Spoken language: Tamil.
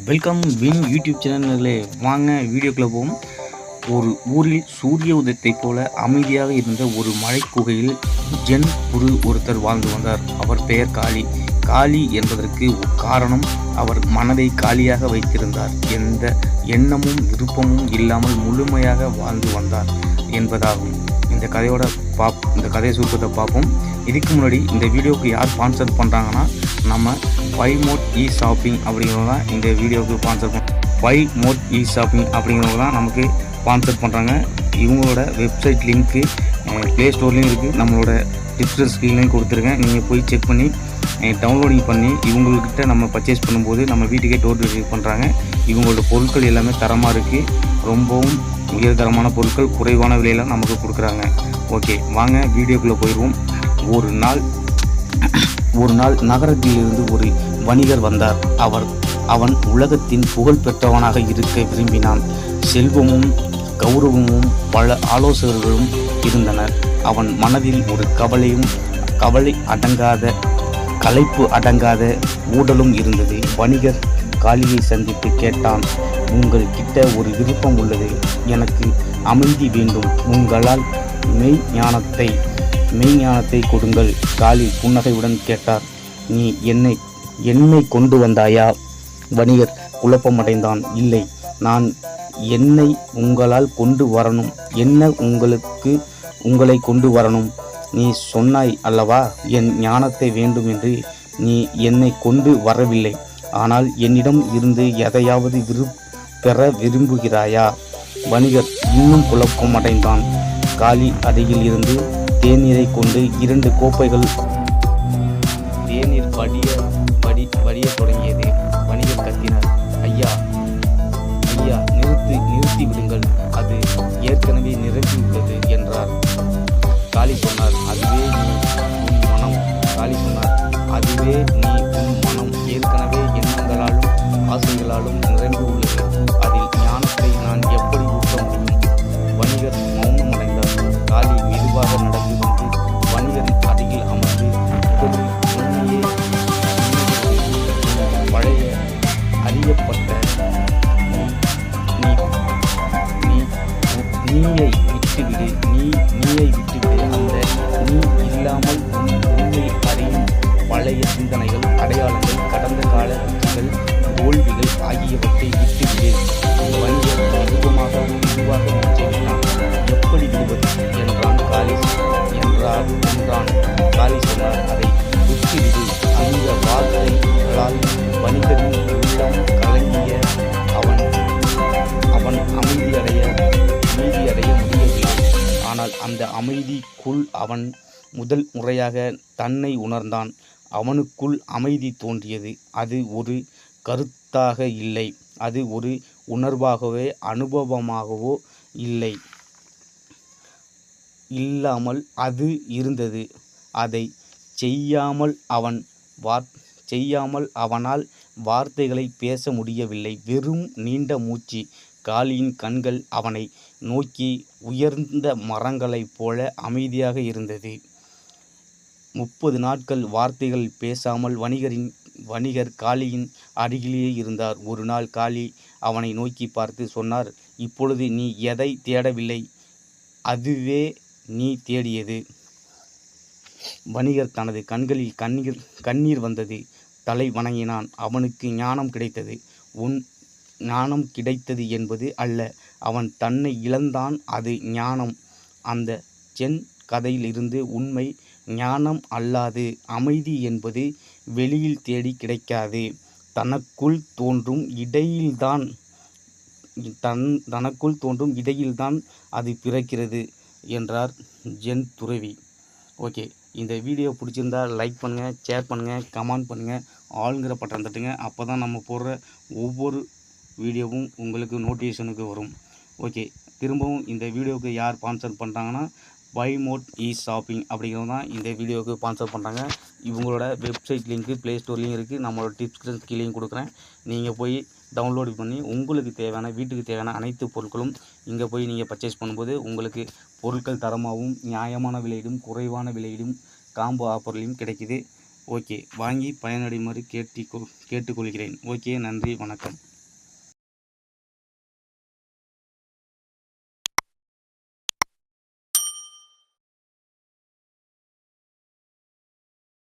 வெல்கம் வின் யூடியூப் சேனல்களே, வாங்க வீடியோக்குள்ளே போவோம். ஒரு ஊரில் சூரிய உதயத்தைப் போல அமைதியாக இருந்த ஒரு மலை குகையில் ஜென் குரு ஒருத்தர் வாழ்ந்து வந்தார். அவர் பெயர் காளி. காளி என்பதற்கு காரணம், அவர் மனதை காலியாக வைத்திருந்தார். எந்த எண்ணமும் விருப்பமும் இல்லாமல் முழுமையாக வாழ்ந்து வந்தார் என்பதாகும். இந்த கதையை சுருக்கத்தை பார்ப்போம். இதுக்கு முன்னாடி இந்த வீடியோவுக்கு யார் ஸ்பான்சர் பண்ணுறாங்கன்னா, நம்ம 5 மோட் ஷாப்பிங் அப்படிங்கிறவங்க தான் இந்த வீடியோவுக்கு ஸ்பான்சர் 5 மோட் ஷாப்பிங் அப்படிங்கிறவங்க தான் நமக்கு ஸ்பான்சர் பண்ணுறாங்க. இவங்களோட வெப்சைட் லிங்க்கு ப்ளே ஸ்டோர்லேயும் இருக்குது, நம்மளோட டிஸ்கிரிப்ஷன் ஸ்க்ரீன்லேயும் கொடுத்துருக்கேன். நீங்கள் போய் செக் பண்ணி டவுன்லோடிங் பண்ணி இவங்கக்கிட்ட நம்ம பர்ச்சேஸ் பண்ணும்போது நம்ம வீட்டுக்கே டோர் டெலிவரி பண்ணுறாங்க. இவங்களோட பொருட்கள் எல்லாமே தரமாக இருக்குது. ரொம்பவும் உயர்தரமான பொருட்கள் குறைவான விலையில் நமக்கு கொடுக்குறாங்க. ஓகே, வாங்க வீடியோக்குள்ளே போயிடுவோம். ஒரு நாள் நகரத்திலிருந்து ஒரு வணிகர் வந்தார். அவன் உலகத்தின் புகழ் பெற்றவனாக இருக்க விரும்பினான். செல்வமும் கௌரவமும் பல ஆலோசகர்களும் இருந்தனர். அவன் மனதில் ஒரு களைப்பு அடங்காத ஊடலும் இருந்தது. வணிகர் காளியை சந்தித்து கேட்டான், உங்கள் கிட்ட ஒரு விருப்பம் உள்ளது. எனக்கு அமைதி வேண்டும். உங்களால் மெய்ஞானத்தை கொடுங்கள். காளி புன்னகையுடன் கேட்டார், நீ என்னை கொண்டு வந்தாயா? வணிகர் குழப்பமடைந்தான். இல்லை, நான் என்னை உங்களால் கொண்டு வரணும். என்ன உங்களை கொண்டு வரணும்? நீ சொன்னாய் அல்லவா, என் ஞானத்தை வேண்டும் என்று. நீ என்னை கொண்டு வரவில்லை, ஆனால் என்னிடம் இருந்து எதையாவது பெற விரும்புகிறாயா? வணிகர் இன்னும் குழப்பமடைந்தான். காளி அருகில் இருந்து தேநீரை கொண்டு 2 கோப்பைகள் தேநீர் வடிய தொடங்கியது. வணிகர் கத்தினார், ஐயா, நிறுத்தி விடுங்கள், அது ஏற்கனவே நிரம்பிவிட்டது என்றார். காளி சொன்னார், அதுவே நீ உன் மனம். ஏற்கனவே எண்ணங்களாலும் ஆசைகளாலும் நிரம்பி உள்ளது. அதில் ஞானத்தை நான் எப்படி ஊட்ட முடியும்? வணிகர் மௌனம் அடைந்தார். காளி மெதுவாக நடந்து வந்து வணிகரின் அருகில் அமர்ந்து, முதலில் உண்மையே பழைய அறியப்பட்ட நீயை விட்டுவிடு. அந்த நீ இல்லாமல் உண்மை அறியும் பழைய சிந்தனைகள், அடையாளங்கள், கடந்த கால வெற்றிகள், தோல்விகள் ஆகியவற்றை விட்டுவிடு. வணிகர் மெதுவாக மூச்சைவிட்டான். எப்படி விடுவது என்றான். காளி சொன்னார், அதை விட்டுவிடு. அந்த வார்த்தைகளால் வணிகரின் உள்ளம் கலங்கிய. அவன் அமைதியடைய முடியவில்லை. ஆனால் அந்த அமைதிக்குள் அவன் முதல் முறையாக தன்னை உணர்ந்தான். அவனுக்குள் அமைதி தோன்றியது. அது ஒரு கருத்தாக இல்லை, அது ஒரு உணர்வாகவோ அனுபவமாகவோ இல்லாமல் அது இருந்தது. அதை செய்யாமல் அவனால் வார்த்தைகளை பேச முடியவில்லை. வெறும் நீண்ட மூச்சு. காளியின் கண்கள் அவனை நோக்கி உயர்ந்த மரங்களைப் போல அமைதியாக இருந்தது. 30 நாட்கள் வார்த்தைகள் பேசாமல் வணிகர் காளியின் அருகிலேயே இருந்தார். ஒரு நாள் காளி அவனை நோக்கி பார்த்து சொன்னார், இப்பொழுது நீ எதை தேடவில்லை, அதுவே நீ தேடியது. வணிகர் தனது கண்களில் கண்ணீர் வந்தது. தலை வணங்கினான். அவனுக்கு ஞானம் கிடைத்தது. ஞானம் கிடைத்தது என்பது அல்ல, அவன் தன்னை இழந்தான். அது ஞானம். அந்த ஜென் கதையில் இருந்து உண்மை ஞானம் அல்லாது. அமைதி என்பது வெளியில் தேடி கிடைக்காது, தனக்குள் தோன்றும் இடையில்தான் அது பிறக்கிறது என்றார் ஜென் துறவி. ஓகே, இந்த வீடியோ பிடிச்சிருந்தா லைக் பண்ணுங்கள், ஷேர் பண்ணுங்கள், கமெண்ட் பண்ணுங்கள், ஆளுங்கிற பட்டன் தட்டுங்க. அப்போ தான் நம்ம போடுற ஒவ்வொரு வீடியோவும் உங்களுக்கு நோட்டிஃபிகேஷனுக்கு வரும். ஓகே, திரும்பவும் இந்த வீடியோவுக்கு யார் ஸ்பான்சர் பண்ணுறாங்கன்னா, 5 மோட் ஷாப்பிங் அப்படிங்கிறவங்க தான் இந்த வீடியோவுக்கு ஸ்பான்சர் பண்ணுறாங்க. இவங்களோட வெப்சைட் லிங்க்கு ப்ளே ஸ்டோர்லேயும் இருக்குது, நம்மளோட டிஸ்கிரிப்ஷன் கீழேயும் கொடுக்குறேன். நீங்கள் போய் டவுன்லோட் பண்ணி உங்களுக்கு தேவையான வீட்டுக்கு தேவையான அனைத்து பொருட்களும் இங்கே போய் நீங்கள் பர்ச்சேஸ் பண்ணும்போது உங்களுக்கு பொருட்கள் தரமாகவும் நியாயமான விலையிலும் குறைவான விலையிலும் காம்போ ஆஃபர்லையும் கிடைக்குது. ஓகே, வாங்கி பயனடைமாறு கேட்டுக்கொள்கிறேன். ஓகே, நன்றி, வணக்கம்.